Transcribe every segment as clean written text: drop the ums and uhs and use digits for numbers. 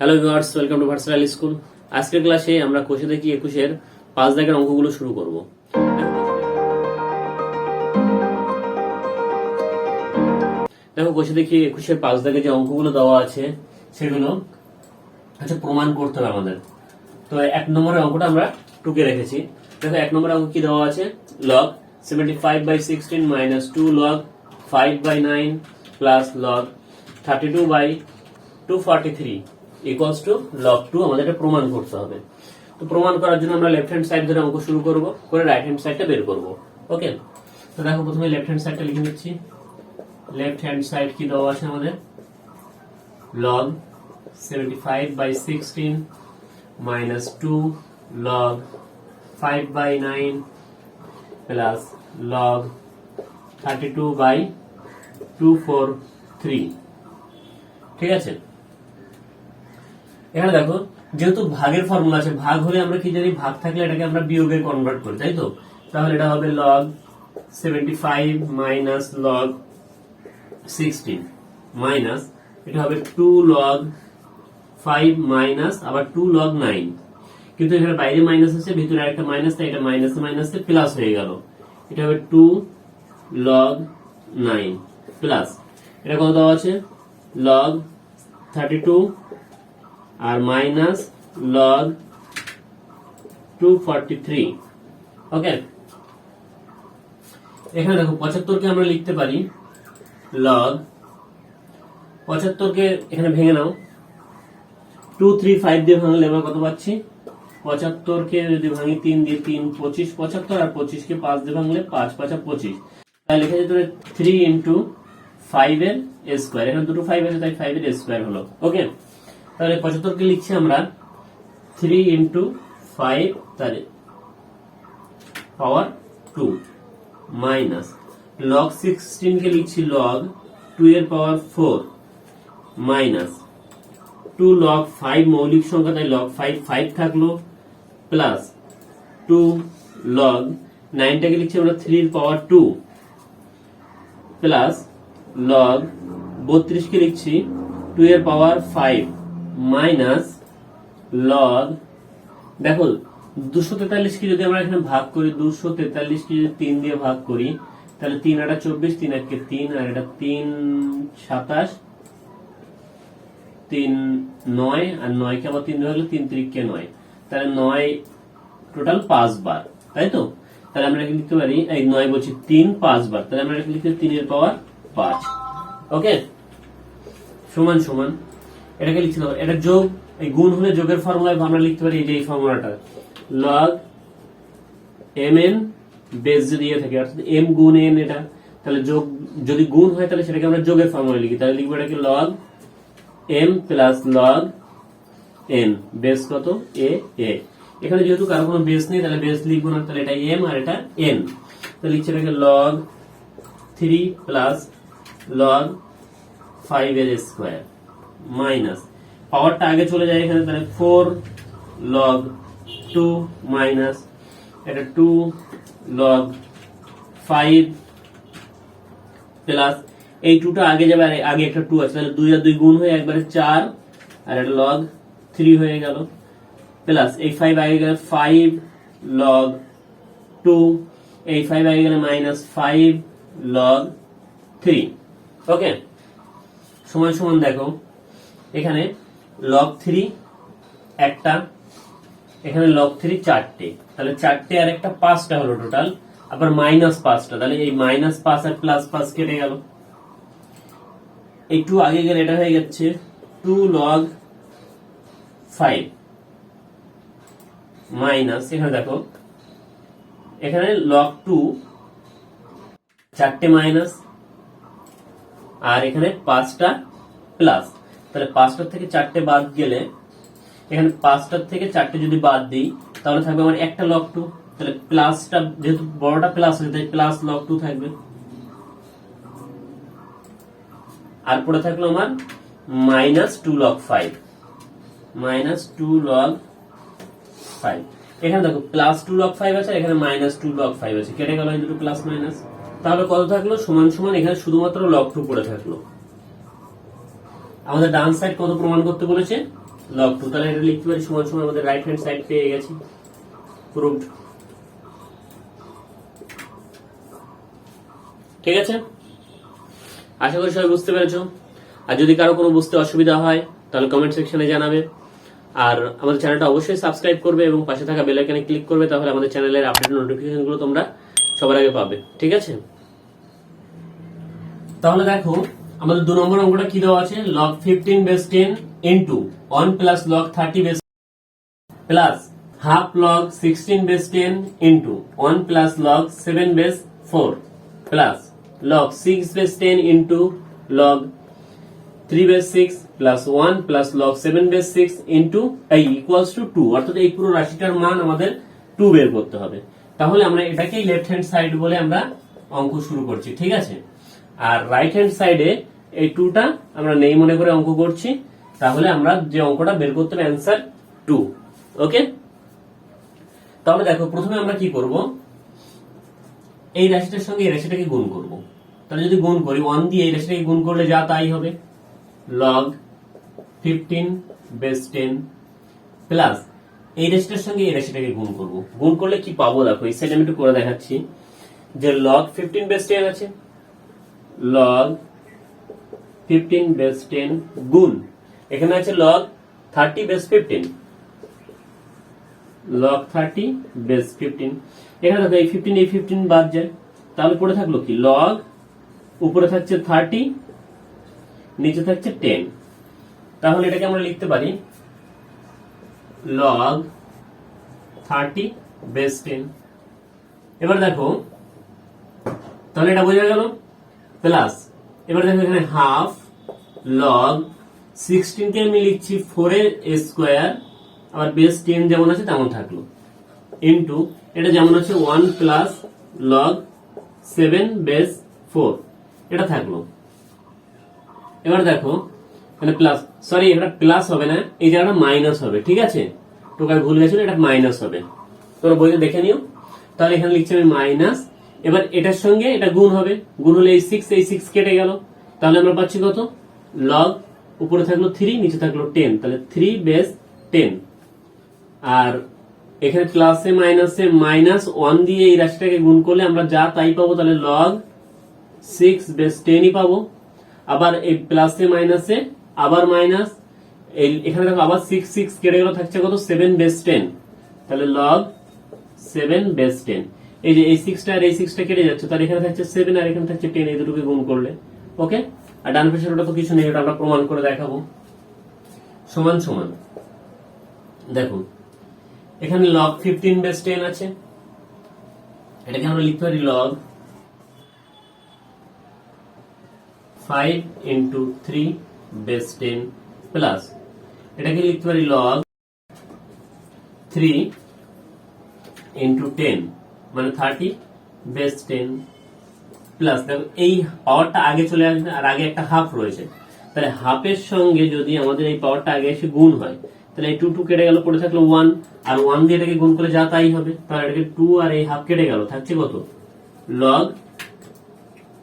Hello viewers, welcome to versatile school. আজকের ক্লাসে আমরা কোষে দেখি 21-এর 5 দাগের অঙ্কগুলো শুরু করব। দেখো, কোষে দেখি 21-এর 5 দাগে যে অঙ্কগুলো দেওয়া আছে সেগুলো প্রমাণ করতে হবে আমাদের। তো 1 নম্বরের অঙ্কটা আমরা টুকে রেখেছি। দেখো, 1 নম্বরের অঙ্ক কি দেওয়া আছে? log 75/16 minus 2 log 5/9 plus log 32/243 equals to log 2 আমাদের এটা প্রমাণ করতে হবে। তো প্রমাণ করার জন্য আমরা লেফট হ্যান্ড সাইড ধরে অঙ্ক শুরু করব, করে রাইট হ্যান্ড সাইডটা বের করব। ওকে, তো দেখো প্রথমে লেফট হ্যান্ড সাইডটা লিখে নিচ্ছি। লেফট হ্যান্ড সাইড কি দেওয়া আছে আমাদের? log 75/16 minus 2 log 5/9 plus log 32/243। ঠিক আছে, এখানে দেখো যেহেতু ভাগের ফর্মুলা আছে, ভাগ হলে আমরা কি জানি, ভাগ থাকলে এটাকে আমরা বিয়োগে কনভার্ট করি, তাই তো? তাহলে এটা হবে log 75 minus log 16 মাইনাস এটা হবে 2 log 5 মাইনাস আবার 2 log 9, কিন্তু এখানে বাইরে মাইনাস আছে, ভিতরে একটা মাইনাস, তাই এটা মাইনাসে মাইনাসে প্লাস হয়ে গেল। এটা হবে 2 log 9 প্লাস এটা কত দেওয়া আছে? log 32 আর মাইনাস log 243। ওকে, এখানে দেখো 75 কে আমরা লিখতে পারি log 75 কে এখানে ভেঙে নাও। 2 3 5 দিয়ে ভাঙলে আমরা কত পাচ্ছি? 75 কে যদি ভাঙি 3 দিয়ে 3 25, 75 আর 25 কে 5 দিয়ে ভাঙলে 5 5 25, তাই লেখা যেতে পারে 3 into 5 এর স্কয়ার। এখানে দুটো 5 আছে তাই 5 এর স্কয়ার হলো। ওকে, তাহলে 75 কে লিখছি আমরা 3 into 5 তাহলে পাওয়ার 2 মাইনাস log 16 কে লিখছি log 2 এর পাওয়ার 4 মাইনাস 2 log 5 মৌলিক সংখ্যা তাই log 5 5 থাকলো প্লাস 2 log 9 টাকে লিখছি আমরা 3 এর পাওয়ার 2 প্লাস log 32 কে লিখছি 2 এর পাওয়ার 5 মাইনাস log, দেখো 243 কে যদি আমরা এখানে ভাগ করি, 243 কে যদি 3 দিয়ে ভাগ করি তাহলে 3 8 24, 3 1 3 আর এটা 3 27, 3 9 আর 9 কে আবার 3 দিয়ে ভাগলে 3 3 কে 9, তাহলে 9 টোটাল 5 বার, তাই তো? তাহলে আমরা এখানে লিখতে পারি, এই 9 বলছি 3 5 বার, তাহলে আমরা এখানে লিখতে 3 এর পাওয়ার 5। ওকে, সমান সমান এটাকে লিখতে হবে, এটা যোগ, এই গুণ হলে যোগের ফর্মুলায় আমরা লিখতে পারি এই ফর্মুলাটা log mn বেস যদি ইয়ে থাকে, অর্থাৎ m গুণ n, এটা তাহলে যোগ যদি গুণ হয় তাহলে সেটাকে আমরা যোগের ফর্মুলায় লিখি, তাহলে লিখবো এটাকে log m plus log n base কত? a a। এখানে যেহেতু কারো কোনো বেস নেই তাহলে বেস লিখবো না, তাহলে এটা m আর এটা n, তাহলে লিখছি এটাকে log 3 প্লাস log 5 এর স্কয়ার মাইনাস পাওয়ারটা আগে চলে যায় এখানে, তাহলে 4 log 2 মাইনাস এটা 2 log 5 প্লাস এই 2টা আগে যাবে, আর আগে একটা 2 আছে, তাহলে 2 আর 2 গুণ হয়ে একবারে 4 আর এটা log 3 হয়ে গেল প্লাস এই 5 আগে গেলে 5 log 2, এই 5 আগে গেলে মাইনাস 5 log 3। ওকে, সমান সমান দেখো এখানে log 3 একটা, এখানে log 3 চারটে, তাহলে চারটে আর একটা 5টা হলো টোটাল, আবার মাইনাস 5টা, তাহলে এই মাইনাস 5 আর প্লাস 5 কেটে গেল, এই 2 আগে গেলে এটা হয়ে যাচ্ছে 2 log 5 মাইনাস এখানে দেখো এখানে log 2 চারটে মাইনাস আর এখানে 5টা প্লাস, তাহলে 5টার থেকে 4টে বাদ গেলে, এখানে 5টার থেকে 4টে যদি বাদ দিই তাহলে থাকবে আমার একটা log 2, তাহলে প্লাসটা যেহেতু বড়টা প্লাস হয়ে তাই প্লাস log 2 থাকবে, আর পরে থাকলো আমার মাইনাস 2 log 5 মাইনাস 2 log 5। এখানে দেখো প্লাস 2 log 5 আছে, এখানে মাইনাস 2 log 5 আছে, কেটে গেল এই দুটো প্লাস মাইনাস, তাহলে কত থাকলো? সমান সমান এখানে শুধুমাত্র log 2 পড়ে থাকলো। আমাদের ডান সাইড কত প্রমাণ করতে বলেছে? লগ 2, তাহলে এটা লিখতে পারি সমান সমান আমাদের রাইট হ্যান্ড সাইড পেয়ে গেছি, প্রুভড। ঠিক আছে, আশা করি সবাই বুঝতে পেরেছো। আর যদি কারো কোনো বুঝতে অসুবিধা হয় তাহলে কমেন্ট সেকশনে জানাবে। আর আমাদের চ্যানেলটা অবশ্যই সাবস্ক্রাইব করবে এবং পাশে থাকা বেল আইকনে ক্লিক করবে, তাহলে আমাদের চ্যানেলের আপডেট নোটিফিকেশনগুলো তোমরা সবার আগে পাবে। ঠিক আছে, তাহলে দেখো আমাদের 2 নম্বর অঙ্কটা কি দেওয়া আছে, log 15 base 10 into 1 plus log 30 base plus half log 16 base 10 into 1 plus log 7 base 4 plus log 6 base 10 into log 3 base 6 plus 1 plus log 7 base 6 into এই ইকুয়ালস টু 2, অর্থাৎ এই পুরো রাশিটার মান আমাদের 2 বের করতে হবে। তাহলে আমরা এটাকেই লেফট হ্যান্ড সাইড বলে আমরা অঙ্ক শুরু করছি। ঠিক আছে, আর রাইট হ্যান্ড সাইডে এই 2টা আমরা নেই মনে করে অঙ্ক করছি, তাহলে আমরা যে অঙ্কটা বের করতে হবে অ্যান্সার 2। ওকে, তাহলে দেখো প্রথমে আমরা কি করব, এই রাশিটার সঙ্গে এই রাশিটাকে গুণ করব। তাহলে যদি গুণ করি 1 দিয়ে এই রাশিটাকে গুণ করলে যা তাই হবে, log 15 বেস 10 প্লাস এই রাশিটার সঙ্গে এই রাশিটাকে গুণ করব। গুণ করলে কি পাবো দেখো, এই সাইডে আমি একটু করে দেখাচ্ছি যে log 15 বেস 10 আছে, log 15 বেস 10 গুণ এখানে আছে log 30 বেস 15, log 30 বেস 15। এখানে দেখো এই 15 বাদ যায়, তাহলে পড়ে থাকলো কি log, উপরে থাকছে 30, নিচে থাকছে 10। তাহলে এটাকে আমরা লিখতে পারি log 30 বেস 10। এবার দেখো তাহলে এটা বোঝা গেল, প্লাস এবার দেখো এখানে হাফ log 16 কে আমি লিখছি 4 এর স্কয়ার, আবার বেস 10 যেমন আছে তেমন থাকলো, ইনটু এটা যেমন আছে 1 প্লাস log 7 বেস 4 এটা থাকলো। এবার দেখো মানে প্লাস, সরি এটা প্লাস হবে না, এই জায়গাটা মাইনাস হবে। ঠিক আছে, টোকায় ভুল গেছিল, এটা মাইনাস হবে, তোমরা বইতে দেখে নিও। তাহলে এখানে লিখছি আমি মাইনাস, এবার এটার সঙ্গে এটা গুণ হবে, গুণ হলে এই 6 কেটে গেল, তাহলে আমরা পাচ্ছি কত, log উপরে থাকলো 3, নিচে থাকলো 10, তাহলে 3 বেস 10। আর এখানে প্লাসে মাইনাসে মাইনাস 1 দিয়ে এই রাশিটাকে গুণ করলে আমরা যা তাই পাবো, তাহলে log 6 বেস 10ই পাবো। আবার এই প্লাসে মাইনাসে আবার মাইনাস, এখানে দেখো আবার 6 কেটে গেল, থাকছে কত 7 বেস 10, তাহলে log 7 বেস 10। এই যে এই 6টা আর এই 6টা কেটে যাচ্ছে, তাহলে এখানে থাকছে 7 আর এখানে থাকছে 10, এই দুটোকে গুণ করলে। ওকে, আর ডান পাশের ওটা তো কিছু নেই, ওটা আমরা প্রমাণ করে দেখাবো। সমান সমান দেখুন এখানে log 15 বেস 10 আছে, এটাকে আমরা লিখতে পারি log 5 ইন্টু 3 বেস 10 প্লাস এটাকে লিখতে পারি log 3 ইন্টু 10 মানে 30 বেস 10 প্লাস দেখো এই পাওয়ারটা আগে চলে আসবে, আর আগে একটা হাফ রয়েছে, তাহলে হাফের সঙ্গে যদি আমাদের এই পাওয়ারটা আগে এসে গুণ হয়, তাহলে এই 2 কেটে গেল, পড়ে থাকলো 1, আর 1 দিয়ে এটাকে গুণ করে যা তাই হবে, তাহলে এটাকে 2 আর এই হাফ কেটে গেল, থাকছে কত log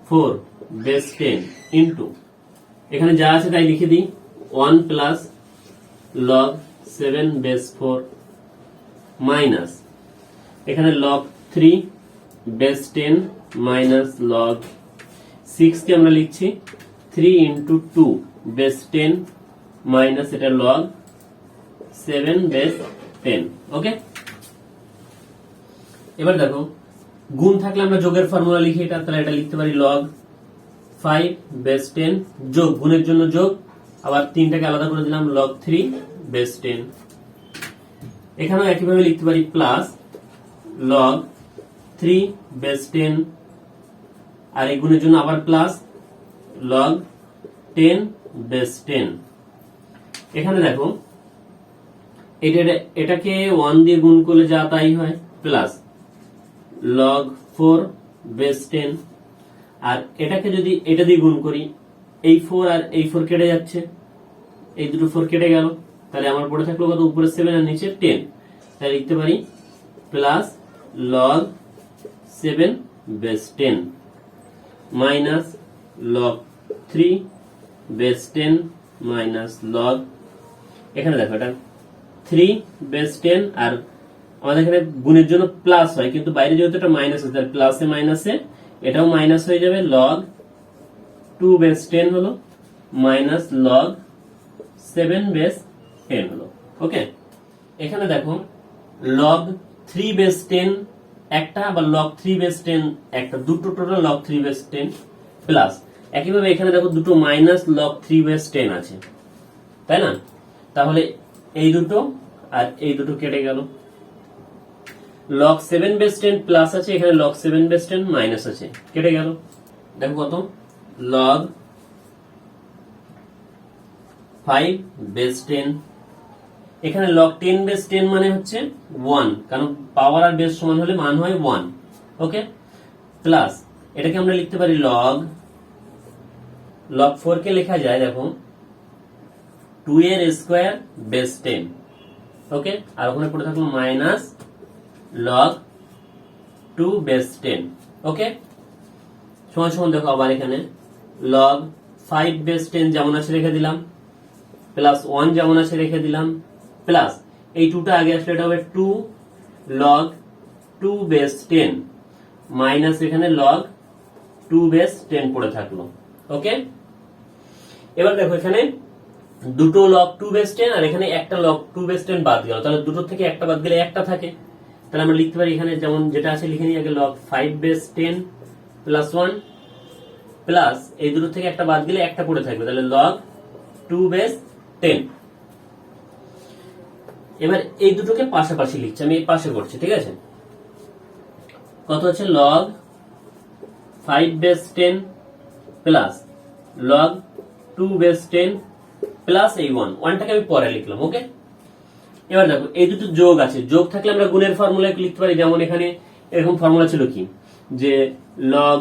4 বেস 10 ইনটু এখানে যা আছে তাই লিখে দিই 1 প্লাস log 7 বেস 4 মাইনাস এখানে log 3 বেস 10 মাইনাস log 6 কে আমরা লিখছি 3 ইন্টু 2 বেস 10 মাইনাস এটা log 7 বেস 10। ওকে, এবার দেখো গুণ থাকলে আমরা যোগের ফর্মুলা লিখি, এটা তাহলে এটা লিখতে পারি log 5 বেস 10 যোগ গুণের জন্য যোগ, আবার 3টাকে আলাদা করে দিলাম log 3 বেস 10। এখানেও একইভাবে লিখতে পারি প্লাস log 3 বেস 10, আর এই গুণের জন্য আবার প্লাস log 10 বেস 10। এখানে দেখো এটাকে 1 দিয়ে গুণ করলে যা তাই হয়, প্লাস log 4 বেস 10, আর এটাকে যদি এটা দিয়ে গুণ করি, এই 4 আর এই 4 কেটে যাচ্ছে, এই দুটো 4 কেটে গেল, তাহলে আমার পড়ে থাকলো কত, উপরে 7 আর নিচে 10, তাই লিখতে পারি plus log 7 base 10 minus log 3 base 10 minus log এখানে দেখো এটা 3 বেস 10, আর আমাদের এখানে গুণের জন্য প্লাস হয়, কিন্তু বাইরে যেহেতু এটা মাইনাস আছে, তার প্লাসে মাইনাসে এটাও মাইনাস হয়ে যাবে। লগ 2 বেস 10 হলো মাইনাস লগ 7 বেস 10 হলো। ওকে, এখানে দেখো লগ 3 বেস 10 একটা, আবার লগ 3 বেস 10 একটা, দুটো টোটাল লগ 3 বেস 10 প্লাস একইভাবে এখানে দেখো দুটো মাইনাস লগ 3 বেস 10 আছে, তাই না? তাহলে এই দুটো আর এই দুটো কেটে গেল। লগ 7 বেস 10 প্লাস আছে, এখানে লগ 7 বেস 10 মাইনাস আছে, কেটে গেল। দেখো কত, লগ 5 বেস 10, এখানে লগ 10 বেস 10 মানে হচ্ছে 1, কারণ পাওয়ার আর বেস সমান হলে মান হয় 1। ওকে, প্লাস এটাকে আমরা লিখতে পারি লগ 4 কে লেখা যায় দেখো 2 এর স্কয়ার বেস 10। ওকে, আর ওখানে পড়ে থাকলো মাইনাস লগ 2 বেস 10। ওকে, সমান সমান দেখো আবার এখানে লগ 5 বেস 10 যেমন আছে রেখে দিলাম, প্লাস 1 যেমন আছে রেখে দিলাম, প্লাস এই 2টা আগে আসলে এটা হবে 2 লগ 2 বেস 10 মাইনাস এখানে লগ 2 বেস 10 পড়ে থাকলো। ওকে, এবার দেখো এখানে দুটো লগ 2 বেস 10 আর এখানে একটা লগ 2 বেস 10 বাদ গেল, তাহলে দুটো থেকে একটা বাদ গেলে একটা থাকে। তাহলে আমরা লিখতে পারি এখানে যেমন যেটা আছে লিখে নিই আগে লগ 5 বেস 10 প্লাস 1 প্লাস এই দুটো থেকে একটা বাদ গেলে একটা পড়ে থাকবে, তাহলে লগ 2 বেস 10। এবার এই দুটোকে পাশাপাশি লিখছি, আমি এই পাশে করছি, ঠিক আছে? কত হচ্ছে log 5 base 10 plus log 2 base 10 plus এই 1টাকে আমি পরে লিখলাম। ওকে, এবার দেখো এই দুটো যোগ আছে, যোগ থাকলে আমরা গুণের ফর্মুলা লিখতে পারি, যেমন এখানে এরকম ফর্মুলা ছিল কি যে লগ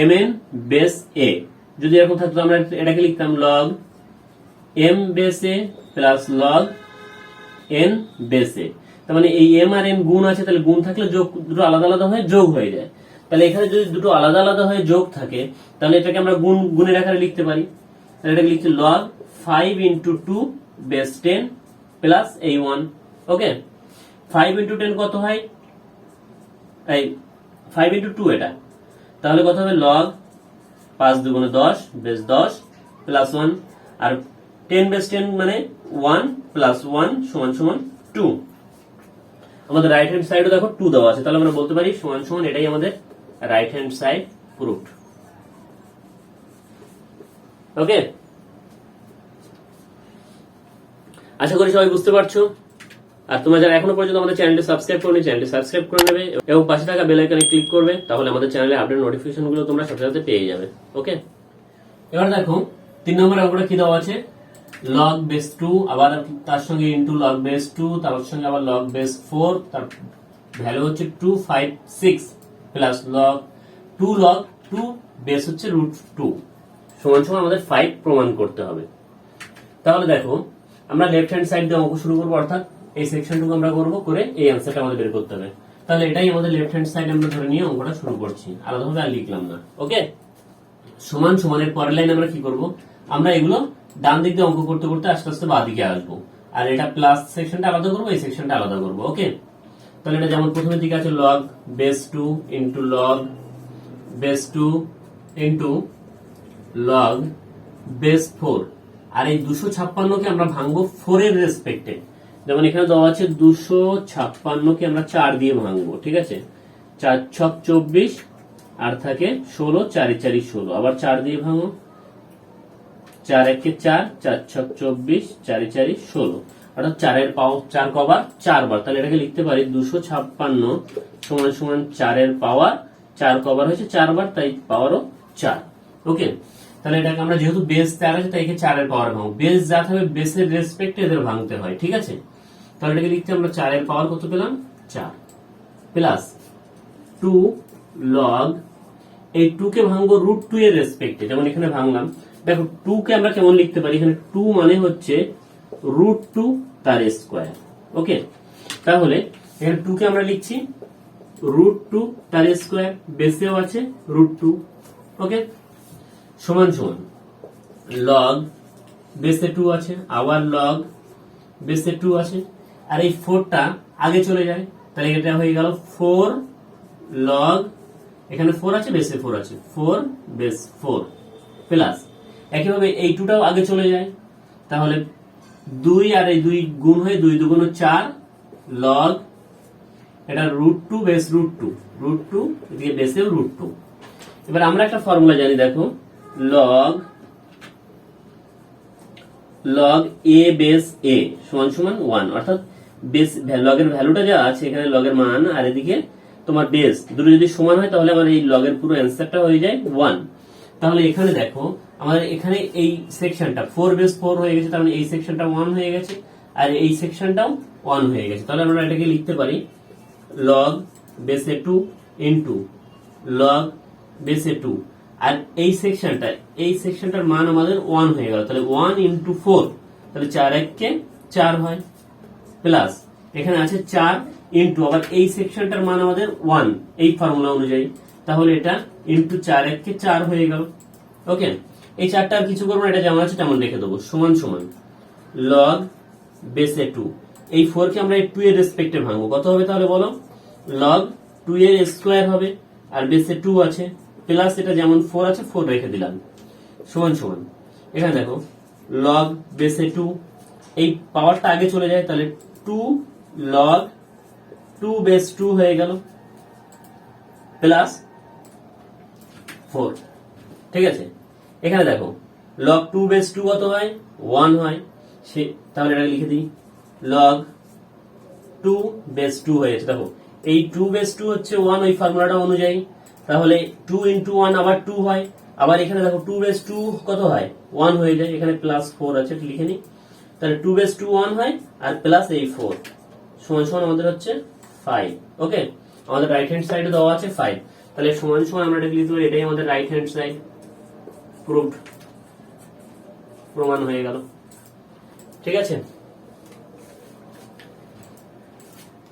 mn বেস a, যদি এরকম থাকতো আমরা এটাকে লিখতাম log m base a plus log n base a। তার মানে এই m আর n গুণ আছে, তাহলে গুণ থাকলে যোগ দুটো আলাদা আলাদা হয়ে যোগ হয়ে যায়। তাহলে এখানে যদি দুটো আলাদা আলাদা হয়ে যোগ থাকে তাহলে এটাকে আমরা গুণের আকারে লিখতে পারি। তাহলে এটাকে লিখছি লগ 5 ইন্টু 2 বেস 10 প্লাস এই 1। ওকে, 5 ইন্টু 10 কত হয়, এই 5 ইন্টু 2 এটা, তাহলে কত হবে লগ 5 দুগুণে 10 বেস 10 প্লাস 1, আর 10 বেস 10 মানে 1 প্লাস 1 সমান সমান 2। আমাদের রাইট হ্যান্ড সাইডে দেখো 2 দেওয়া আছে, তাহলে আমরা বলতে পারি সমান সমান এটাই আমাদের রাইট হ্যান্ড সাইড প্রুফড। ওকে, আশা করি সবাই বুঝতে পারছো। আর তোমরা যারা এখনো পর্যন্ত আমাদের চ্যানেলটি সাবস্ক্রাইব করোনি, চ্যানেলটি সাবস্ক্রাইব করে নেবে এবং পাশে থাকা বেল আইকনে ক্লিক করবে, তাহলে আমাদের চ্যানেলে আপডেট নোটিফিকেশন গুলো তোমরা সাথে সাথে পেয়ে যাবে। ওকে, এবার দেখো 3 নম্বর অঙ্কটা কি দেওয়া আছে, লগ বেস 2 আবার তার সঙ্গে ইনটু লগ বেস 2, তার সঙ্গে আবার লগ বেস 4, তার ভ্যালু হচ্ছে 2 5 6 প্লাস লগ 2 লগ 2 বেস হচ্ছে √2 সমান সমান আমাদের 5 প্রমাণ করতে হবে। তাহলে দেখো আমরা লেফট হ্যান্ড সাইড দিয়ে অঙ্ক শুরু করবো, অর্থাৎ এই সেকশনটুকু আমরা করবো, করে এই অ্যান্সারটা আমাদের বের করতে হবে। তাহলে এটাই আমাদের লেফট হ্যান্ড সাইড আমরা ধরে নিয়ে অঙ্কটা শুরু করছি, আলাদাভাবে আর লিখলাম না। ওকে, সমান সমানের পরের লাইন আমরা কি করব, আমরা এগুলো ডান দিক দিয়ে অঙ্ক করতে করতে আস্তে আস্তে বাঁ দিকে আসবো, আর এটা প্লাস সেকশনটা আলাদা করবো, এই সেকশনটা আলাদা করবো। ওকে, তাহলে এটা যেমন প্রথমের দিকে আছে log base 2 into log base 2 into log base 4, আর এই 256 কে আমরা ভাঙবো 4 এর রেসপেক্টে। যেমন এখানে দেওয়া আছে 256 কে আমরা 4 দিয়ে ভাঙবো, ঠিক আছে? 4 ছক 24 আর থাকে 16, 4 4 16, আবার 4 দিয়ে ভাঙো, 4 1 4, 4 ছক 24, 4 4 16, অর্থাৎ 4 এর পাওয়ার 4 কবার 4 বার। তাহলে এটাকে লিখতে পারি 256 সমান সমান 4 এর পাওয়ার 4 কবার হয়েছে 4 বার, তাই পাওয়ারও 4। ওকে, তাহলে এটাকে আমরা যেহেতু বেস 4 আছে তাই একে 4 এর পাওয়ার ভাঙবো, বেস যা থাকবে বেসের রেসপেক্টে এদের ভাঙতে হয়, ঠিক আছে? তাহলে এটাকে লিখতে আমরা 4 এর পাওয়ার কত পেলাম 4 প্লাস 2 লগ এই 2 কে ভাঙবো √2 এর রেসপেক্টে, যেমন এখানে ভাঙলাম। দেখো 2 কে আমরা কেমন লিখতে পারি, এখানে 2 মানে হচ্ছে √2 তার স্কয়ার। ওকে, তাহলে এখানে 2 কে আমরা লিখছি √2 তার স্কয়ার, বেসেও আছে √2। ওকে, সমান সমান লগ বেসে 2 আছে, আবার লগ বেসে 2 আছে, আর এই 4টা আগে চলে যায়, তাহলে এটা হয়ে গেল 4 লগ, এখানে 4 আছে, বেসে 4 আছে, 4 বেস 4 প্লাস একইভাবে এই 2টাও আগে চলে যায়, তাহলে 2 আর এই 2 গুণ হয়ে 2 2 4 লগ, এটা √2 বেস √2 এদিকে বেসেও √2। এবার আমরা একটা ফর্মুলা জানি, দেখো লগ এ বেস এ সমান সমান 1, অর্থাৎ বেস লগের ভ্যালুটা যা আছে এখানে লগের মান আর এদিকে তোমার বেস দুটো যদি সমান হয় তাহলে আমার এই লগের পুরো অ্যান্সারটা হয়ে যায় 1। তাহলে এখানে দেখো আমাদের এখানে এই সেকশনটা 4 বেস 4 হয়ে গেছে, তার মানে এই সেকশনটা 1 হয়ে গেছে আর এই সেকশনটাও 1 হয়ে গেছে। তাহলে আমরা এটাকে লিখতে পারি লগ বেসে 2 ইনটু লগ বেসে 2, আর এই সেকশনটার মান আমাদের 1 হয়ে গেল, তাহলে 1 ইনটু 4, তাহলে 4 1 4 হয়, প্লাস এখানে আছে 4 ইনটু আবার এই সেকশনটার মান আমাদের 1 এই ফর্মুলা অনুযায়ী, তাহলে এটা ইনটু 4 1 4 হয়ে গেল। ওকে, এই 4টা আর কিছু করবো না, এটা যেমন আছে তেমন রেখে দেবো, সমান সমান লগ বেসে 2, এই 4 কে আমরা এই 2 এর রেসপেক্টে ভাঙবো, কত হবে তাহলে বলো, লগ 2 এর স্কোয়ার হবে, আর বেসে 2 আছে, প্লাস এটা যেমন 4 আছে 4 রেখে দিলাম, সমান সমান এখানে দেখো লগ বেসে 2, এই পাওয়ারটা আগে চলে যায়, তাহলে 2 লগ 2 বেস 2 হয়ে গেল, প্লাস 4। ঠিক আছে, এখানে দেখো লগ 2 বেস 2 কত হয়, 1 হয়, তাহলে এটা লিখে দিই লগ 2 বেস 2 হয়েছে। দেখো এই 2 বেস 2 হচ্ছে 1 ওই ফর্মুলাটা অনুযায়ী, তাহলে 2 ইনটু 1 আবার 2 হয়, আবার এখানে দেখো 2 বেস 2 কত হয়, 1 হয়ে যায়, এখানে প্লাস 4 আছে লিখে নি, তাহলে 2 বেস 2 1 হয় আর প্লাস এই 4 সমান সমান আমাদের হচ্ছে 5। ওকে, আমাদের রাইট হ্যান্ড সাইডে দেওয়া আছে 5, তাহলে সমান সমান আমরা এটা লিখতে পারি, এটাই আমাদের রাইট হ্যান্ড সাইড, প্রুভড, প্রমাণ হয়ে গেল। ঠিক আছে,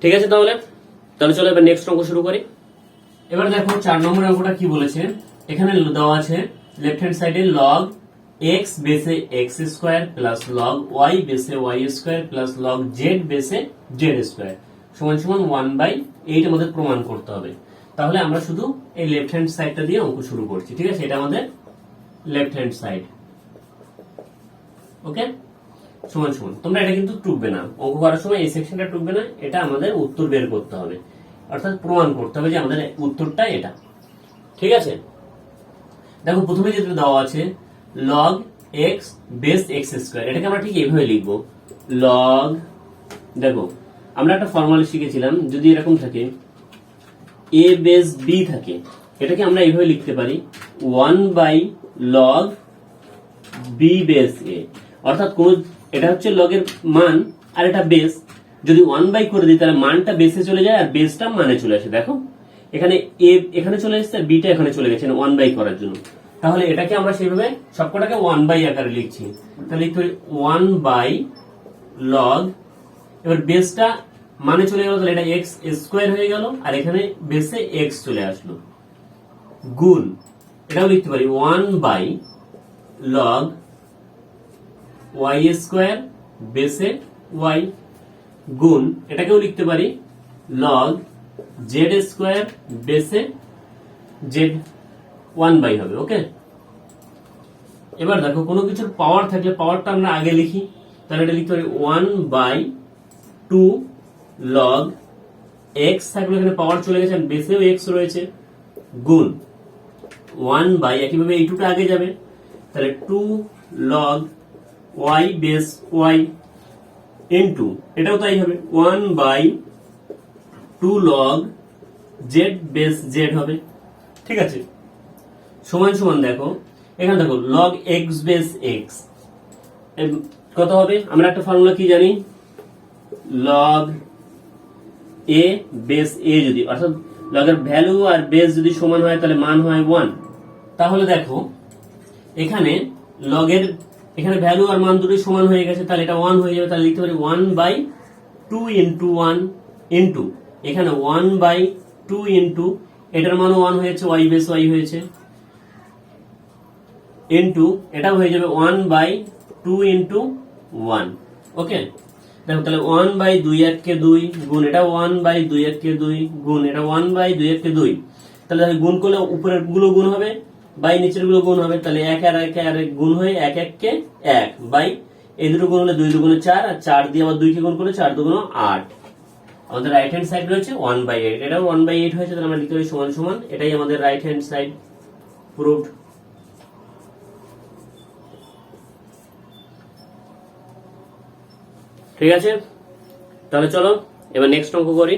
ঠিক আছে, তাহলে চলো এবার নেক্সট অঙ্ক শুরু করি। এবার দেখো 4 নম্বর অঙ্কটা কি বলেছে, এখানে দেওয়া আছে লেফট হ্যান্ড সাইডে লগ x বেসে x square plus log y বেসে y square plus log z বেসে z স্কয়ার সমান সমান 1/8 আমাদের প্রমাণ করতে হবে। তাহলে আমরা শুধু এই লেফট হ্যান্ড সাইডটা দিয়ে অঙ্ক শুরু করছি। ঠিক আছে, এটা আমাদের লেফট হ্যান্ড সাইড। ওকে, সমান সমান, তোমরা এটা কিন্তু টুকবে না, অঙ্ক করার সময় এই সেকশনটা টুকবে না, এটা আমাদের উত্তর বের করতে হবে, অর্থাৎ প্রমাণ করতে হবে যে আমাদের উত্তরটা এটা। ঠিক আছে, দেখো প্রথমে যেটা দেওয়া আছে log x base x square, এটাকে আমরা ঠিক এইভাবে লিখবো লগ, দেখো আমরা একটা ফর্মুলা শিখেছিলাম, যদি এরকম থাকে a বেস b থাকে, এটাকে আমরা এইভাবে লিখতে পারি 1/log b বেস a, অর্থাৎ কোন এটা হচ্ছে লগের মান আর এটা বেস, যদি 1 করে দিই তাহলে মানটা বেসে চলে যায় আর বেসটা মানে চলে আসে। দেখো এখানে a এখানে চলে এসেছে আর b টা এখানে চলে গেছে 1 করার জন্য, তাহলে এটাকে আমরা সেইভাবে সবকটাকে 1 আকারে লিখছি, তাহলে লিখতে পারি 1/log, এবার বেসটা মানে চলে গেল, তাহলে এটা x স্কয়ার হয়ে গেল আর এখানে বেসে x চলে আসলো, গুণ এটাও লিখতে পারি 1/log y স্কয়ার বেসে y, গুণ এটাকেও লিখতে পারি log z স্কয়ার বেসে z, 1 হবে। ওকে, এবার দেখো কোনো কিছুর পাওয়ার থাকলে পাওয়ারটা আমরা আগে লিখি, তাহলে এটা লিখতে পারি 1/2 log x থাকলে এখানে পাওয়ার চলে গেছে আর বেসেও x রয়েছে, গুণ 1 একইভাবে এই 2টা আগে যাবে, তাহলে 2 log y base y into এটাও তাই হবে 1/2 log z বেস z হবে। ঠিক আছে, সমান সমান দেখো এখানে দেখো log x বেস x কত হবে, আমরা একটা ফর্মুলা কি জানি, log a বেস a যদি, অর্থাৎ লগের ভ্যালু আর বেস যদি সমান হয় তাহলে মান হয় 1। তাহলে দেখো এখানে লগের এখানে ভ্যালু আর মান দুটোই সমান হয়ে গেছে, তাহলে এটা 1 হয়ে যাবে, তাহলে লিখতে পারি 1/2 ইনটু 1 ইনটু এখানে 1/2 ইনটু এটার মানও 1 হয়েছে, y বেস y হয়েছে, ইনটু এটাও হয়ে যাবে 1/2 2 ইন্টু 1। ওকে, দেখো তাহলে 1 বাই 2 1 2 গুণ এটা 1 বাই 2 1 2 গুণ এটা 1 বাই 2 1 2। তাহলে গুণ করলে উপরের গুলো গুণ হবে, বাই নিচের গুলো গুণ হবে, তাহলে 1 আর 1 আর 1 গুণ হয়ে 1 1 কে 1 বাই এই দুটো গুণ হলে 2 2 4 আর 4 দিয়ে আবার 2 কে গুণ করলে 4 2 8। আমাদের রাইট হ্যান্ড সাইড রয়েছে 1/8, এটাও 1/8 হয়েছে, তাহলে আমরা লিখতে পারি সমান সমান, এটাই আমাদের রাইট হ্যান্ড সাইড প্রুভড। ঠিক আছে, তাহলে চলো এবার নেক্সট অঙ্ক করি।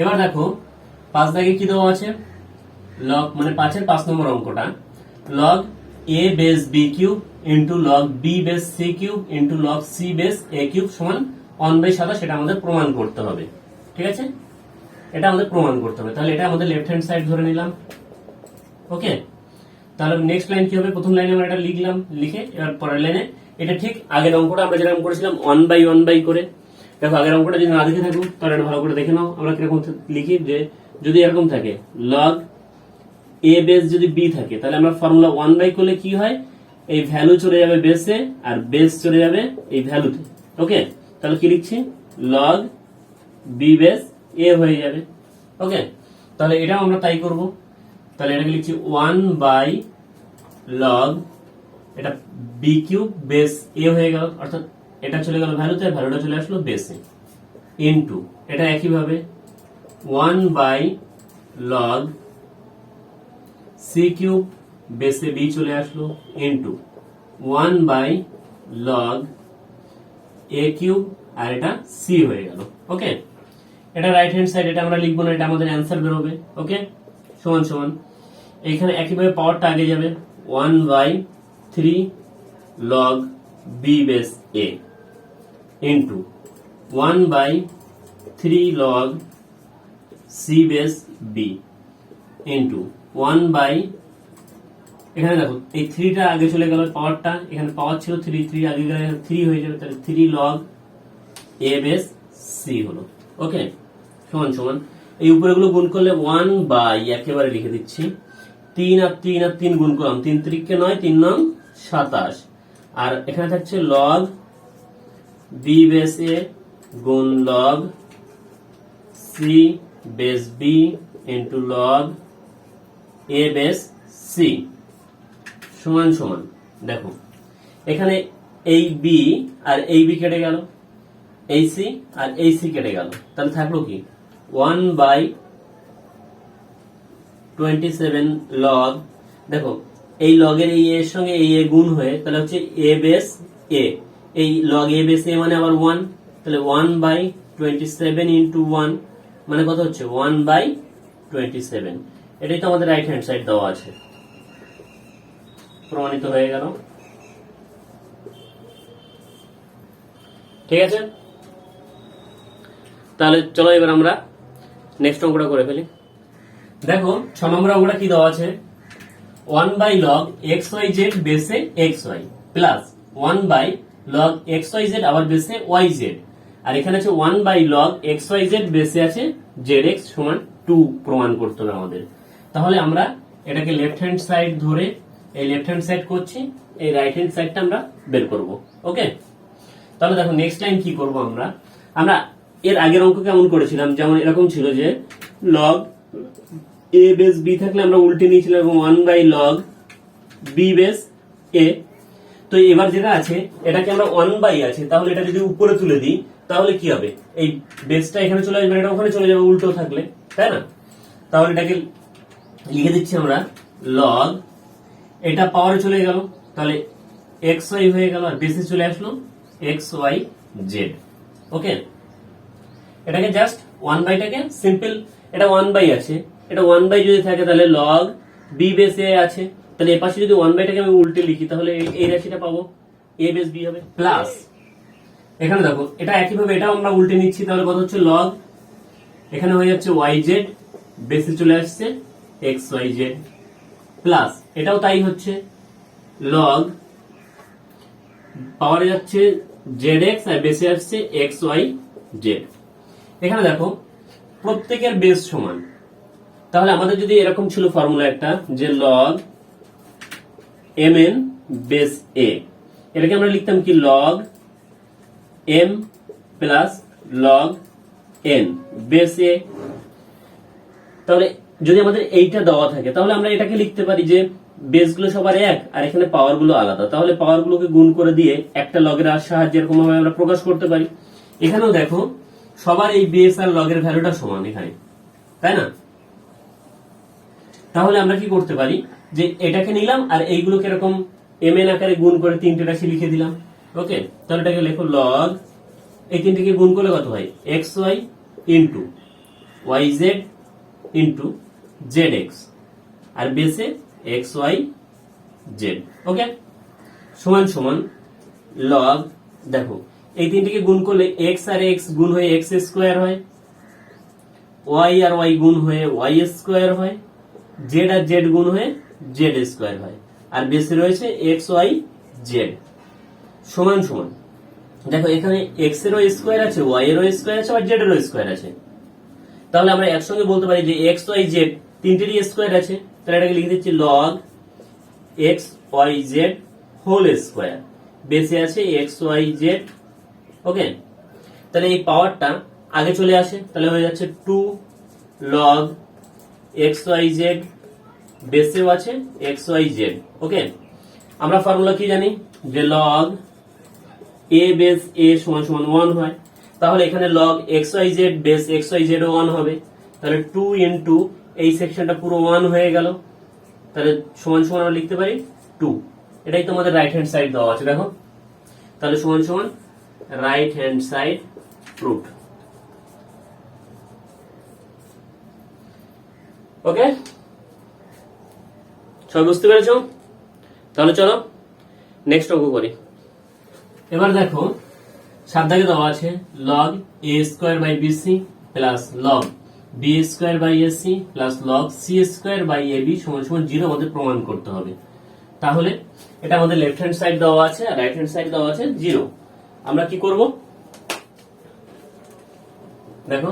এবার দেখো 5 দাগে কি দেওয়া আছে, লগ মানে 5 এর 5 নম্বর অঙ্কটা, log a base b cube into log b base c cube into log c base a cube সমান 1/7, সেটা আমাদের প্রমাণ করতে হবে। ঠিক আছে, এটা আমাদের প্রমাণ করতে হবে, তাহলে এটা আমাদের লেফট হ্যান্ড সাইড ধরে নিলাম। ওকে, তাহলে নেক্সট লাইন কি হবে, প্রথম লাইনে আমরা এটা লিখলাম, লিখে এবার পরের লাইনে এটা ঠিক আগের অঙ্কটা আমরা যেরকম করেছিলাম 1/1 করে। দেখো আগের অঙ্কটা যদি না দেখে থাকো তাহলে এটা ভালো করে দেখে নাও, আমরা কিরকম লিখি, যে যদি এরকম থাকে লগ a বেস যদি b থাকে, তাহলে আমরা ফর্মুলা 1 করলে কি হয়, এই ভ্যালু চলে যাবে বেসে আর বেস চলে যাবে এই ভ্যালুতে। ওকে, তাহলে কি লিখছি, লগ b বেস a হয়ে যাবে। ওকে, তাহলে এটাও আমরা তাই করব, তাহলে এটাকে লিখছি 1 লগ এটা b কিউব বেস a হয়ে গেল, অর্থাৎ এটা চলে গেল ভ্যালুতে, ভ্যালুটা চলে আসলো বেসে, ইনটু এটা একইভাবে 1 লগ c কিউব বেসে b চলে আসলো, ইনটু 1 লগ a কিউব আর এটা c হয়ে গেল। ওকে, এটা রাইট হ্যান্ড সাইড, এটা আমরা লিখবো না, এটা আমাদের অ্যান্সার বেরোবে। ওকে, সমান সমান এইখানে একইভাবে পাওয়ারটা আগে যাবে 1/3 log b base a into 1/3 log c base b into 1 এখানে দেখো এই 3টা আগে চলে গেল, পাওয়ারটা এখানে পাওয়ার ছিল 3 আগে গেলে 3 হয়ে যাবে, তাহলে 3 লগ a বেস c হলো। ওকে, সমান সমান এই উপরেগুলো গুণ করলে 1 একেবারে লিখে দিচ্ছি 3 আর 3 আর 3 গুণ করলাম, 3 3 9, 3 9 27, আর এখানে থাকছে লগ b বেস a গুণ log c base b into log a base c সমান সমান। দেখো এখানে এই b আর এই b কেটে গেল, এই c আর এই c কেটে গেল, তাহলে থাকলো কি 1/27 লগ, দেখো এই লগের এই এর সঙ্গে এই এ গুণ হয়ে তাহলে হচ্ছে a বেস a, এই লগ a বেস a মানে আবার 1, তাহলে 1/27 ইন্টু 1 মানে কত হচ্ছে 1/27। এটাই তো আমাদের রাইট হ্যান্ড সাইড দেওয়া আছে, প্রমাণিত হয়ে গেল। ঠিক আছে, তাহলে চলো এবার আমরা নেক্সট অঙ্কটা করে ফেলি। দেখো 6 নম্বর অঙ্কটা কি দেওয়া আছে, 1 লগ xyz বেসে xy প্লাস 1 লগ xyz আবার বেসে yz, আর এখানে আছে 1 লগ xyz বেসে আছে zx সমান 2 প্রমাণ করতে হবে আমাদের। তাহলে আমরা এটাকে লেফট হ্যান্ড সাইড ধরে এই লেফট হ্যান্ড সাইড করছি, এই রাইট হ্যান্ড সাইডটা আমরা বের করব। ওকে, তাহলে দেখো নেক্সট লাইন কি করব, আমরা এর আগের অঙ্ক কেমন করেছিলাম, যেমন এরকম ছিল যে লগ a বেস b থাকলে আমরা উল্টে নিয়েছিলাম এবং 1 লগ b বেস a। তো এবার যেটা আছে এটাকে আমরা 1 আছে, তাহলে এটা যদি উপরে তুলে দিই তাহলে কি হবে, এই বেসটা এখানে চলে আসবে, এটা ওখানে চলে যাবে উল্টো থাকলে, তাই না? তাহলে এটাকে লিখে দিচ্ছি আমরা লগ, এটা পাওয়ারে চলে গেল, তাহলে xy হয়ে গেল, আর বেসে চলে আসলো xyz। ওকে, এটাকে জাস্ট 1/টাকে সিম্পল, এটা 1 আছে, এটা 1 যদি থাকে তাহলে লগ b বেস a আছে, তাহলে এর পাশে যদি 1/টাকে আমি উল্টে লিখি তাহলে এই রাশিটা পাবো a বেস b হবে, প্লাস এখানে দেখো এটা একইভাবে এটাও আমরা উল্টে নিচ্ছি, তাহলে কত হচ্ছে লগ এখানে হয়ে যাচ্ছে yz বেসে চলে আসছে xyz, প্লাস এটাও তাই হচ্ছে লগ পাওয়ারে যাচ্ছে zx আর বেসে আসছে xyz। এখানে দেখো প্রত্যেকের বেস সমান, তাহলে আমাদের যদি এরকম ছিল ফর্মুলা একটা যে লগ mn বেস a, এটাকে আমরা লিখতাম কি log M plus log N base A. তাহলে যদি আমাদের এইটা দেওয়া থাকে তাহলে আমরা এটাকে লিখতে পারি যে বেস গুলো সবার এক আর এখানে পাওয়ার গুলো আলাদা, তাহলে পাওয়ার গুলোকে গুণ করে দিয়ে একটা লগের সাহায্যে এরকম ভাবে আমরা প্রকাশ করতে পারি। এখানেও দেখো সবার এই বেস আর লগের ভ্যালুটা সমান এখানে, তাই না? তাহলে আমরা কি করতে পারি যে এটাকে নিলাম আর এইগুলোকে এরকম এম এন আকারে গুণ করে তিনটে রাশি লিখে দিলাম। ওকে, তাহলে এটাকে লেখো লগ, এই তিনটিকে গুণ করলে কত হয় x y into y z into z x আর বেসে এক্স ওয়াই জেড। ওকে, সমান সমান লগ, দেখো এই তিনটিকে গুণ করলে এক্স আর এক্স গুণ হয়ে এক্স স্কোয়ার হয়, ওয়াই আর ওয়াই গুণ হয়ে ওয়াই স্কোয়ার হয়, জেড আর জেড গুণ হয়ে জেড স্কোয়ার হয় আর বেসে রয়েছে এক্স ওয়াই জেড সমান সমান। দেখো এখানে এক্স এরও স্কোয়ার আছে, ওয়াই এরও স্কোয়ার আছে আর জেড এরও স্কোয়ার আছে, তাহলে আমরা একসঙ্গে বলতে পারি যে এক্স ওয়াই জেড তিনটেরই স্কোয়ার আছে। তাহলে এটাকে লিখে দিচ্ছি log x y z whole square, বেসে আছে এক্স ওয়াই জেড। ওকে, তাহলে এই পাওয়ারটা আগে চলে আসে, তাহলে হয়ে যাচ্ছে 2 লগ এক্স ওয়াই জেড, বেসেও আছে এক্স ওয়াই জেড। ওকে, আমরা ফর্মুলা কি জানি যে লগ এ বেস এ সমান সমান 1 হয়, তাহলে এখানে log x y z base x y z 1 হবে, তাহলে 2 ইন্টু এই সেকশনটা পুরো 1 হয়ে গেল, তাহলে সমান সমান আমরা লিখতে পারি 2। এটাই তোমাদের রাইট হ্যান্ড সাইড দেওয়া আছে, দেখো তাহলে সমান সমান রাইট হ্যান্ড সাইড প্রুফ। ওকে, সবাই বুঝতে পেরেছো? তাহলে চলো নেক্সট অঙ্ক করি। এবার দেখো 7 দাগে দেওয়া আছে log a square by bc plus log B square by ac plus log C square by a b সমান সমান 0 আমাদের প্রমাণ করতে হবে। তাহলে এটা আমাদের লেফট হ্যান্ড সাইড দেওয়া আছে আর রাইট হ্যান্ড সাইড দেওয়া আছে 0। আমরা কি করব দেখো,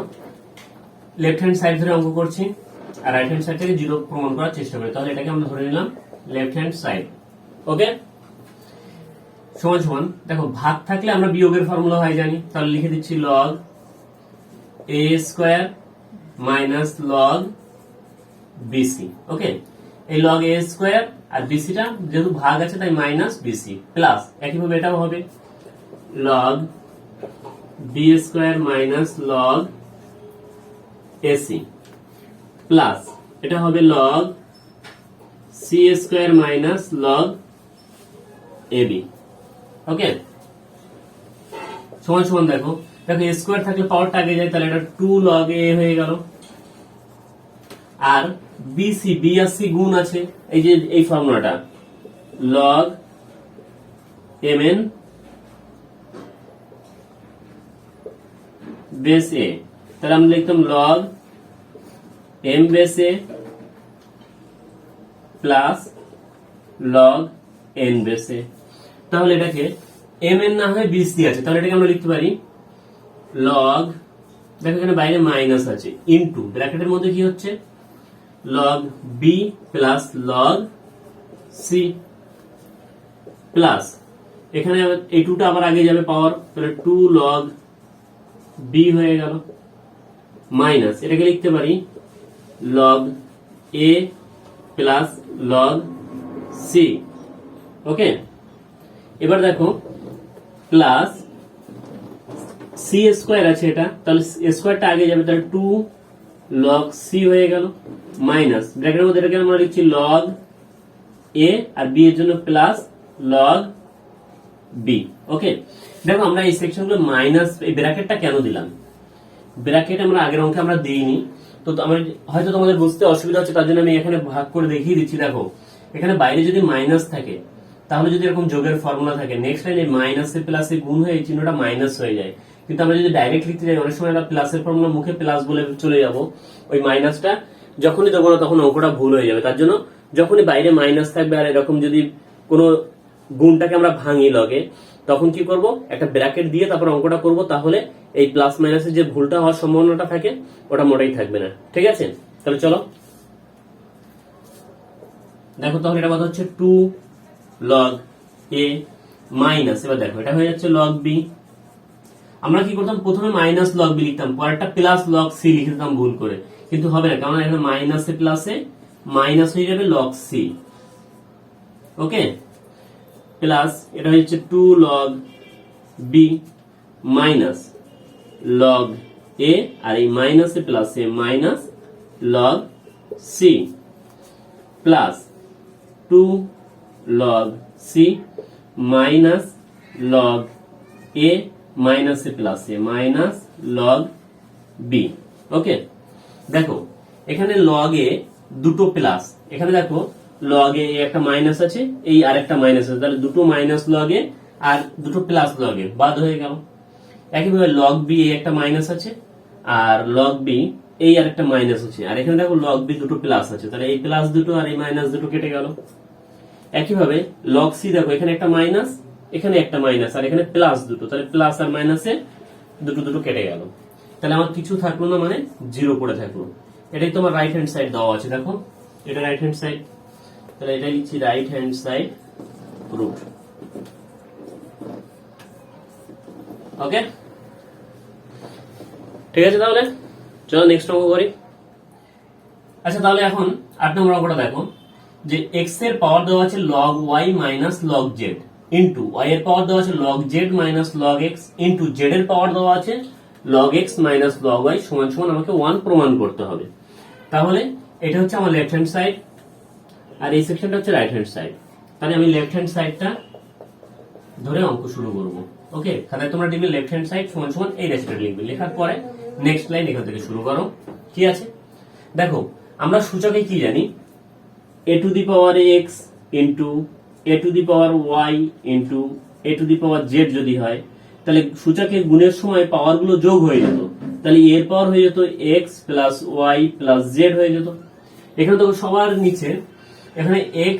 লেফট হ্যান্ড সাইড ধরে অঙ্ক করছি আর রাইট হ্যান্ড সাইড থেকে 0 প্রমাণ করার চেষ্টা করি। তাহলে এটাকে আমরা ধরে নিলাম লেফট হ্যান্ড সাইড। ওকে, সমান সমান দেখো ভাগ থাকলে আমরা বিয়োগের ফর্মুলা হয় জানি, তাহলে লিখে দিচ্ছি log a square minus log BC. ওকে, এই লগ এ স্কোয়ার আর বিসিটা যেহেতু ভাগ আছে তাই মাইনাস বিসি প্লাস একইভাবে এটাও হবে log B square minus log AC plus এটা হবে log C square minus log AB. Okay, সমান সমান দেখো দেখো স্কোয়ার থাকলে পাওয়ারটা আগে যায়, তাহলে এটা 2 লগ এ হয়ে গেল আর বিসি বি আর সি গুণ আছে, এই যে এই ফর্মুলাটা log M N base A, তাহলে আমরা লিখতাম log M base A plus log N base A. তাহলে এটাকে এম এন না হয় বিসি আছে, তাহলে এটাকে আমরা লিখতে পারি লগ, দেখো এখানে বাইরে মাইনাস আছে, ইনটু ব্র্যাকেটের মধ্যে কি হচ্ছে log b plus log C plus এখানে এই 2টা আবার আগে যাবে পাওয়ার, তাহলে 2 লগ বি হয়ে গেল মাইনাস এটাকে লিখতে পারি লগ এ প্লাস লগ সি। ওকে, এবার দেখো প্লাস সি স্কোয়ার আছে এটা, তাহলে স্কোয়ারটা আগে যাবে, তাহলে 2 লগ সি হয়ে গেল মাইনাস ব্র্যাকেটের মধ্যে এটাকে আমরা লিখছি লগ এ আর বি এর জন্য প্লাস লগ বি। ওকে, দেখো আমরা এই সেকশনগুলো মাইনাস এই ব্র্যাকেটটা কেন দিলাম, ব্র্যাকেট আমরা আগের অঙ্কে আমরা দিইনি, তো আমরা হয়তো তোমাদের বুঝতে অসুবিধা হচ্ছে তার জন্য আমি এখানে ভাগ করে দেখিয়ে দিচ্ছি। দেখো এখানে বাইরে যদি মাইনাস থাকে তাহলে যদি এরকম যোগের ফর্মুলা থাকে নেক্সট লাইনে মাইনাসে প্লাসে গুণ হয়ে এই চিহ্নটা মাইনাস হয়ে যায়, কিন্তু আমরা যদি ডাইরেক্ট লিখতে যাই অনেক সময় আমরা প্লাসের ফর্মুলা মুখে প্লাস বলে চলে যাব, ওই মাইনাসটা যখনই দেবো না তখন অঙ্কটা ভুল হয়ে যাবে। তার জন্য যখনই বাইরে মাইনাস থাকবে আর এরকম যদি কোনো গুণটাকে আমরা ভাঙি লগে, তখন কি করব একটা ব্র্যাকেট দিয়ে তারপর অঙ্কটা করব, তাহলে এই প্লাস মাইনাসের যে ভুলটা হওয়ার সম্ভাবনাটা থাকে ওটা মোটেই থাকবে না। ঠিক আছে, তাহলে চলো দেখো, তাহলে এটা কত হচ্ছে 2 লগ এ মাইনাস, এবার দেখো এটা হয়ে যাচ্ছে লগ বি। আমরা কি করতাম, প্রথমে মাইনাস লগ বি লিখতাম, পরেরটা প্লাস লগ সি লিখে দিতাম ভুল করে, কিন্তু হবে না, কারণ এখানে মাইনাসে প্লাসে মাইনাস হয়ে যাবে লগ সি। ওকে, প্লাস এটা হচ্ছে 2 log B minus log A, আর এই মাইনাসে প্লাসে minus log C, plus 2 log C minus log A মাইনাসে প্লাসে মাইনাস লগ বি। ওকে, দেখো এখানে লগ এ দুটো প্লাস, এখানে দেখো লগ এ একটা মাইনাস আছে, এই আরেকটা মাইনাস আছে, তাহলে দুটো মাইনাস লগ এ আর দুটো প্লাস লগ এ বাদ হয়ে গেল। একইভাবে লগ বি এ একটা মাইনাস আছে, আর লগ বি এই আরেকটা মাইনাস আছে, আর এখানে দেখো লগ বি দুটো প্লাস আছে, তাহলে এই প্লাস দুটো আর এই মাইনাস দুটো কেটে গেল। একইভাবে লগ সি দেখো এখানে একটা মাইনাস, এখানে একটা মাইনাস, আর এখানে প্লাস দুটো, তাহলে প্লাস আর মাইনাসে দুটো দুটো কেটে গেল, তাহলে আমার কিছু থাকলো না, মানে 0 পড়ে থাকলো। এটাই তোমার রাইট হ্যান্ড সাইড দেওয়া আছে, দেখো এটা রাইট হ্যান্ড সাইড, তাহলে এটা লিখছি রাইট হ্যান্ড সাইড রুট। ওকে, ঠিক আছে, তাহলে চলো নেক্সট অঙ্ক করি। আচ্ছা, তাহলে এখন 8 নম্বর অঙ্কটা দেখো, যে x এর পাওয়ার দেওয়া আছে log y minus log z into y এর পাওয়ার দেওয়া আছে log z minus log x into z এর পাওয়ার দেওয়া আছে log x minus log y সমান সমান আমাকে 1 প্রমাণ করতে হবে। তাহলে এটা হচ্ছে আমার লেফট হ্যান্ড সাইড, আর এই সেকশনটা হচ্ছে রাইট হ্যান্ড সাইড। তাহলে আমি লেফট হ্যান্ড সাইডটা ধরে অঙ্ক শুরু করব। ওকে, খাতায় তোমরা লিখবে লেফট হ্যান্ড সাইড সমান সমান এই রেসিপিটা লিখবে, লেখার পরে নেক্সট লাইন এখান থেকে শুরু করো। কি আছে দেখো, আমরা সূচকে কি জানি, a to the power x into a to the power y into a to the power z যদি হয়, তাহলে সূচকে গুণের সময় পাওয়ার গুলো যোগ হয়ে যেত, তাহলে এর পাওয়ার হয়ে যেত x plus y plus z হয়ে যেত। এখানে দেখো সবার নিচে এখানে x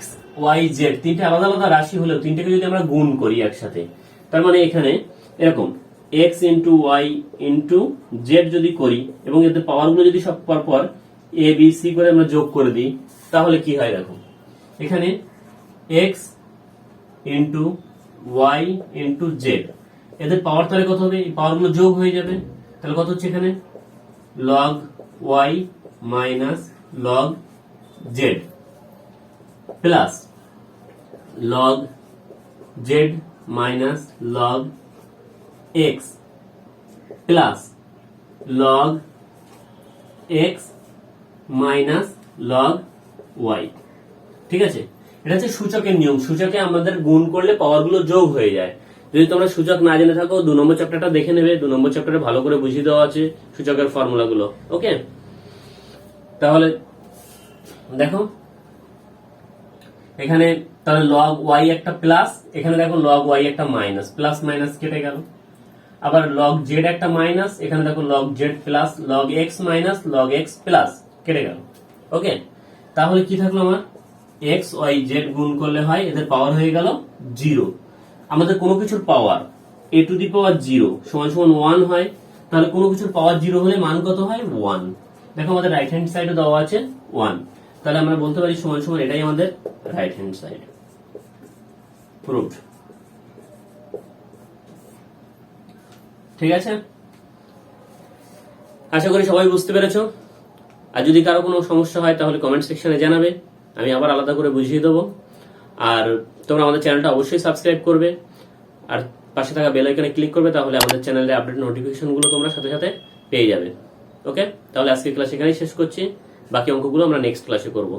y z তিনটে আলাদা আলাদা রাশি হলেও তিনটাকে যদি আমরা গুণ করি একসাথে, তার মানে এখানে এরকম x into y into z যদি করি এবং এতে পাওয়ার গুলো যদি সব পর a b c করে আমরা যোগ করে দিই, তাহলে কি হয় দেখো, এখানে x into y into z, এদের পাওয়ার তাহলে কত হবে, এই পাওয়ার গুলো যোগ হয়ে যাবে, তাহলে কত হচ্ছে এখানে log y minus log z plus log z minus log x plus log x minus log y। ঠিক আছে, এটা হচ্ছে সূচকের নিয়ম, সূচকে আমাদের গুণ করলে পাওয়ার গুলো যোগ হয়ে যায়। যদি তোমরা সূচক না জেনে থাকো 2 নম্বর চ্যাপ্টারটা দেখে নেবে, 2 নম্বর চ্যাপ্টারে ভালো করে বুঝিয়ে দেওয়া আছে সূচকের ফর্মুলা গুলো। ওকে, তাহলে দেখো এখানে তাহলে log y একটা প্লাস, এখানে দেখো log y একটা মাইনাস, প্লাস মাইনাস কেটে গেল, আবার log z একটা মাইনাস, এখানে দেখো log z plus log x minus log x plus কেটে গেল। ওকে, তাহলে কি থাকলো আমার x y z গুণ করলে হয় এদের পাওয়ার হয়ে গেল 0। আমাদের কোনো কিছুর পাওয়ার a টু দি পাওয়ার 0 সমান সমান 1 হয়, তাহলে কোনো কিছুর পাওয়ার 0 হলে মান কত হয় 1। দেখো আমাদের রাইট হ্যান্ড সাইডে দেওয়া আছে 1, তাহলে আমরা বলতে পারি সমান সমান এটাই আমাদের রাইট হ্যান্ড সাইড প্রুফড। ঠিক আছে, আশা করি সবাই বুঝতে পেরেছো। আর যদি কারো কোনো সমস্যা হয় তাহলে কমেন্ট সেকশনে জানাবে, আমি আবার আলাদা করে বুঝিয়ে দেবো। আর তোমরা আমাদের চ্যানেলটা অবশ্যই সাবস্ক্রাইব করবে, আর পাশে থাকা বেল আইকনে ক্লিক করবে, তাহলে আমাদের চ্যানেলে আপডেট নোটিফিকেশনগুলো তোমরা সাথে সাথে পেয়ে যাবে। ওকে, তাহলে আজকের ক্লাস এখানেই শেষ করছি, বাকি অঙ্কগুলো আমরা নেক্সট ক্লাসে করবো।